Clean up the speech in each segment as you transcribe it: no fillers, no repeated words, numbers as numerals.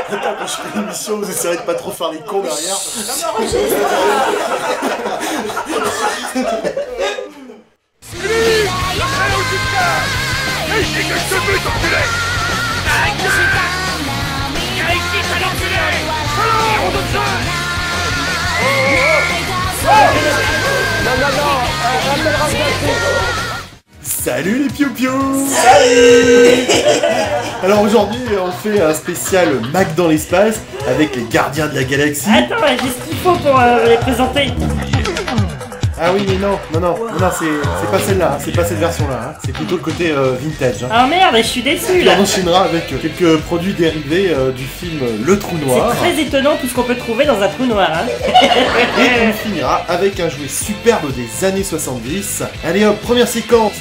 Attends, quand je fais l'émission, vous essayerez de pas trop faire les cons derrière. Salut les piou-piou! Salut! Alors aujourd'hui, on fait un spécial Mac dans l'espace avec les gardiens de la galaxie. Attends, j'ai ce qu'il faut pour les présenter. Ah oui, mais non, c'est pas celle-là, hein, c'est pas cette version-là, hein, c'est plutôt le côté vintage. Hein. Oh merde, je suis déçu là. On enchaînera avec quelques produits dérivés du film Le Trou Noir. C'est très étonnant tout ce qu'on peut trouver dans un trou noir. Hein. Et on finira avec un jouet superbe des années 70. Allez hop, première séquence.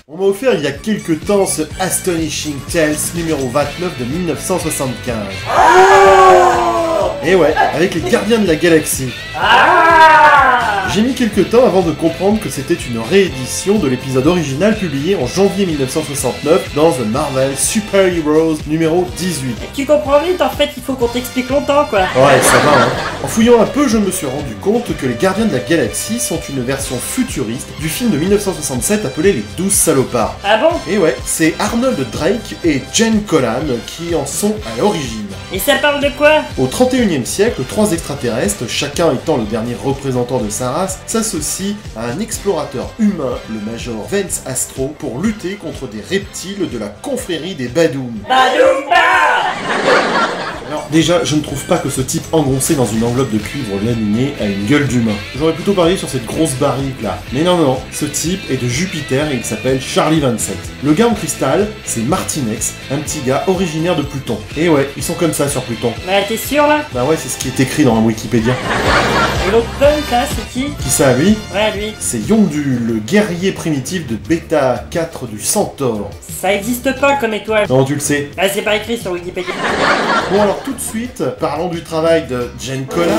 On m'a offert il y a quelques temps ce Astonishing Tales numéro 29 de 1975. Et ouais, avec les gardiens de la galaxie. J'ai mis quelques temps avant de comprendre que c'était une réédition de l'épisode original publié en janvier 1969 dans The Marvel Super Heroes numéro 18. Tu comprends vite, en fait, il faut qu'on t'explique longtemps quoi. Ouais, ça va, hein. En fouillant un peu, je me suis rendu compte que les Gardiens de la Galaxie sont une version futuriste du film de 1967 appelé Les 12 Salopards. Ah bon? Et ouais, c'est Arnold Drake et Jen Collan qui en sont à l'origine. Et ça parle de quoi? Au 31e siècle, 3 extraterrestres, chacun étant le dernier représentant de sa race, s'associent à un explorateur humain, le Major Vance Astro, pour lutter contre des reptiles de la confrérie des Badoom. Badoomba! Alors déjà, je ne trouve pas que ce type engoncé dans une enveloppe de cuivre laminée a une gueule d'humain. J'aurais plutôt parié sur cette grosse barrique là. Mais non, ce type est de Jupiter et il s'appelle Charlie 27. Le gars en cristal, c'est Martinex, un petit gars originaire de Pluton. Et ouais, ils sont comme ça sur Pluton. Bah t'es sûr là? Bah ouais, c'est ce qui est écrit dans la Wikipédia. Et l'autre punk là, c'est qui? Qui ça, lui? Ouais, lui. C'est Yondu, le guerrier primitif de Beta 4 du Centaure. Ça existe pas comme étoile. Non, tu le sais. Ah, c'est pas écrit sur Wikipédia. Bon alors tout de suite, parlons du travail de Jen Collan.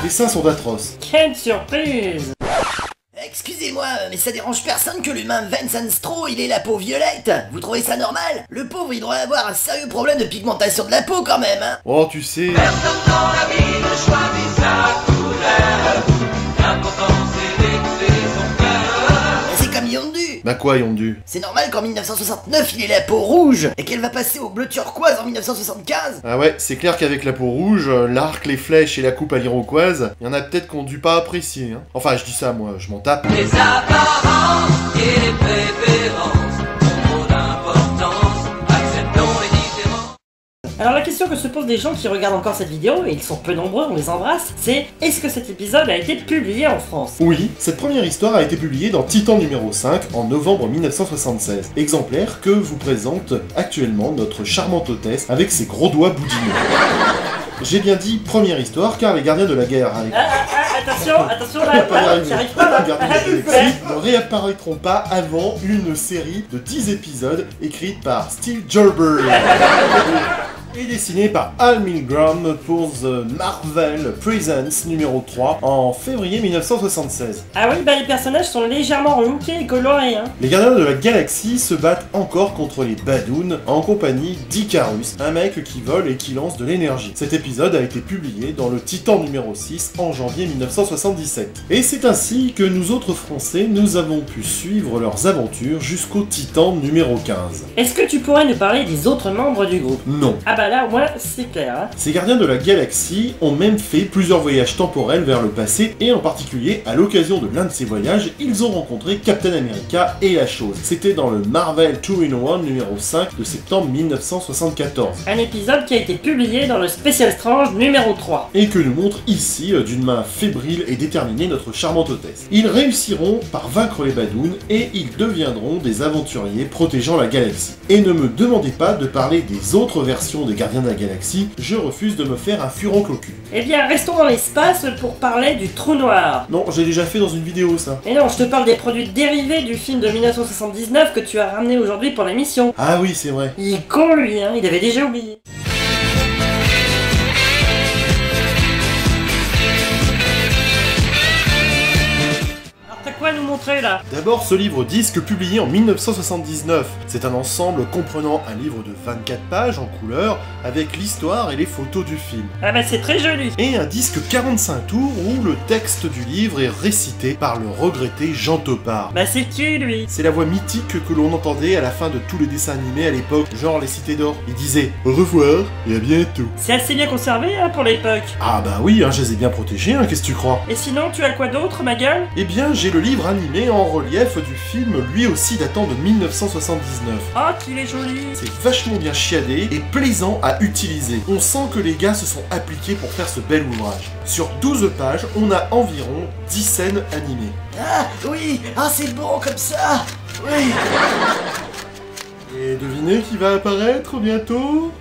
Les dessins sont atroces. Quelle surprise! Excusez-moi, mais ça dérange personne que l'humain Vance Astro il ait la peau violette? Vous trouvez ça normal? Le pauvre il devrait avoir un sérieux problème de pigmentation de la peau quand même, hein? Oh, tu sais... Personne dans la vie ne choisit sa couleur. L'important c'est d'écouter son cœur. C'est comme Yondu. Bah quoi, Yondu? C'est normal qu'en 1969 il ait la peau rouge et qu'elle va passer au bleu turquoise en 1975. Ah ouais, c'est clair qu'avec la peau rouge, l'arc, les flèches et la coupe à l'iroquoise, il y en a peut-être qu'on dû pas apprécier, hein. Enfin, je dis ça, moi, je m'en tape. Les apparences et les préférences ont trop d'importance. Acceptons les différences. Alors la question que se posent des gens qui regardent encore cette vidéo, et ils sont peu nombreux, on les embrasse, c'est est-ce que cet épisode a été publié en France? Oui, cette première histoire a été publiée dans Titan numéro 5 en novembre 1976, exemplaire que vous présente actuellement notre charmante hôtesse avec ses gros doigts boudineux. J'ai bien dit première histoire car les gardiens de la guerre avec... Attention là, j'y arrive pas là. Les gardiens de la galaxie ne réapparaîtront pas avant une série de 10 épisodes écrite par Steve Gerber et dessinée par Al Milgrom pour The Marvel Presents numéro 3 en février 1976. Ah oui, bah les personnages sont légèrement relookés et colorés, hein. Les gardiens de la galaxie se battent encore contre les Badoon en compagnie d'Icarus, un mec qui vole et qui lance de l'énergie. Cet épisode a été publié dans le Titan numéro 6 en janvier 1977. Et c'est ainsi que nous autres Français, nous avons pu suivre leurs aventures jusqu'au Titan numéro 15. Est-ce que tu pourrais nous parler des autres membres du groupe? Non. Ah bah là, au moins, c'est clair, hein. Ces gardiens de la galaxie ont même fait plusieurs voyages temporels vers le passé, et en particulier, à l'occasion de l'un de ces voyages, ils ont rencontré Captain America et la Chose. C'était dans le Marvel 2-in-1 numéro 5 de septembre 1974. Un épisode qui a été publié dans le Special Strange numéro 3. Et que nous montre ici, d'une main fébrile et déterminée, notre charmante hôtesse. Ils réussiront par vaincre les Badoon, et ils deviendront des aventuriers protégeant la galaxie. Et ne me demandez pas de parler des autres versions des Gardiens de la Galaxie, je refuse de me faire un furoncle au cul. Eh bien, restons dans l'espace pour parler du trou noir. Non, j'ai déjà fait dans une vidéo ça. Mais non, je te parle des produits dérivés du film de 1979 que tu as ramené aujourd'hui pour l'émission. Ah oui, c'est vrai. Il est con lui, hein, il avait déjà oublié. cru là. D'abord, ce livre-disque publié en 1979. C'est un ensemble comprenant un livre de 24 pages en couleur, avec l'histoire et les photos du film. Ah bah c'est très joli. Et un disque 45 tours où le texte du livre est récité par le regretté Jean Topard. Bah c'est qui lui? C'est la voix mythique que l'on entendait à la fin de tous les dessins animés à l'époque, genre les Cités d'Or. Il disait « Au revoir et à bientôt ». C'est assez bien conservé hein, pour l'époque. Ah bah oui, hein, je les ai bien protégés, hein, qu'est-ce que tu crois? Et sinon, tu as quoi d'autre, ma gueule? Eh bien, j'ai le livre animé en relief du film, lui aussi datant de 1979. Oh, qu'il est joli. C'est vachement bien chiadé et plaisant à utiliser. On sent que les gars se sont appliqués pour faire ce bel ouvrage. Sur 12 pages, on a environ 10 scènes animées. Ah oui, ah c'est bon comme ça. Oui. Et devinez qui va apparaître bientôt?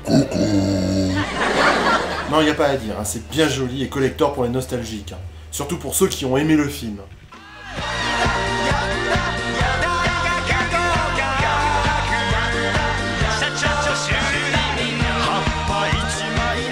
Non, y a pas à dire, hein, c'est bien joli et collector pour les nostalgiques. Hein. Surtout pour ceux qui ont aimé le film.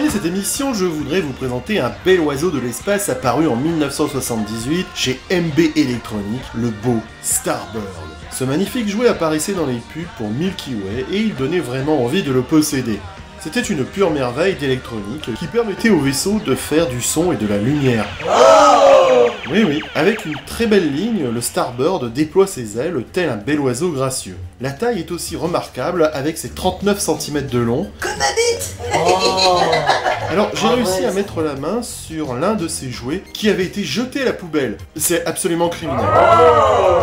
Et cette émission, je voudrais vous présenter un bel oiseau de l'espace apparu en 1978 chez MB Electronic, le beau Starbird. Ce magnifique jouet apparaissait dans les pubs pour Milky Way et il donnait vraiment envie de le posséder. C'était une pure merveille d'électronique qui permettait au vaisseau de faire du son et de la lumière. Oui, avec une très belle ligne, le Starbird déploie ses ailes tel un bel oiseau gracieux. La taille est aussi remarquable avec ses 39 cm de long. Comme ma bite. Alors j'ai réussi à mettre la main sur l'un de ces jouets qui avait été jeté à la poubelle. C'est absolument criminel.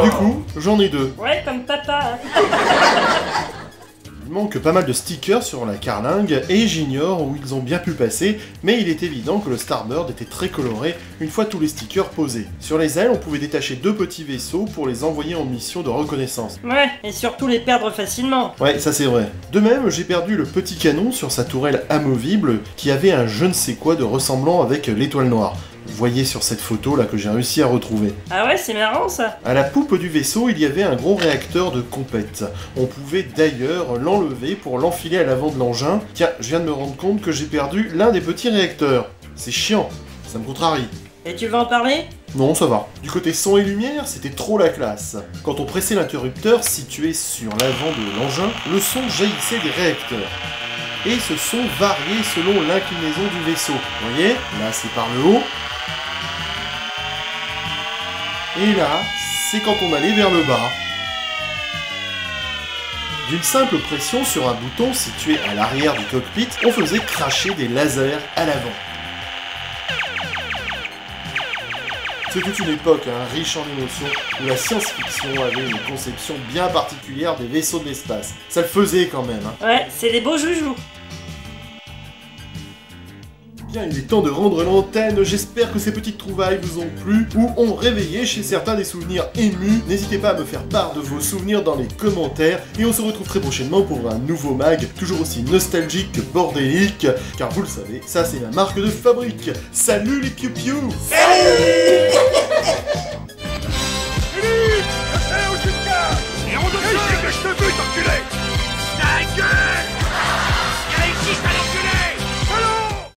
Du coup, j'en ai deux. Ouais, comme papa. Hein. Il manque pas mal de stickers sur la carlingue et j'ignore où ils ont bien pu passer, mais il est évident que le Starbird était très coloré une fois tous les stickers posés. Sur les ailes, on pouvait détacher deux petits vaisseaux pour les envoyer en mission de reconnaissance. Ouais, et surtout les perdre facilement. Ouais, ça c'est vrai. De même, j'ai perdu le petit canon sur sa tourelle amovible qui avait un je ne sais quoi de ressemblant avec l'étoile noire. Vous voyez sur cette photo là que j'ai réussi à retrouver. Ah ouais, c'est marrant ça. À la poupe du vaisseau, il y avait un gros réacteur de compète. On pouvait d'ailleurs l'enlever pour l'enfiler à l'avant de l'engin. Tiens, je viens de me rendre compte que j'ai perdu l'un des petits réacteurs. C'est chiant, ça me contrarie. Et tu veux en parler? Non, ça va. Du côté son et lumière, c'était trop la classe. Quand on pressait l'interrupteur situé sur l'avant de l'engin, le son jaillissait des réacteurs. Et ce son variait selon l'inclinaison du vaisseau. Vous voyez? Là, c'est par le haut. Et là, c'est quand on allait vers le bas. D'une simple pression sur un bouton situé à l'arrière du cockpit, on faisait cracher des lasers à l'avant. C'est toute une époque riche en émotions, où la science-fiction avait une conception bien particulière des vaisseaux de l'espace. Ça le faisait quand même. Ouais, c'est des beaux joujoux. Bien, il est temps de rendre l'antenne, j'espère que ces petites trouvailles vous ont plu ou ont réveillé chez certains des souvenirs émus. N'hésitez pas à me faire part de vos souvenirs dans les commentaires et on se retrouve très prochainement pour un nouveau mag, toujours aussi nostalgique que bordélique, car vous le savez, ça c'est ma marque de fabrique. Salut les piou-piou! Salut.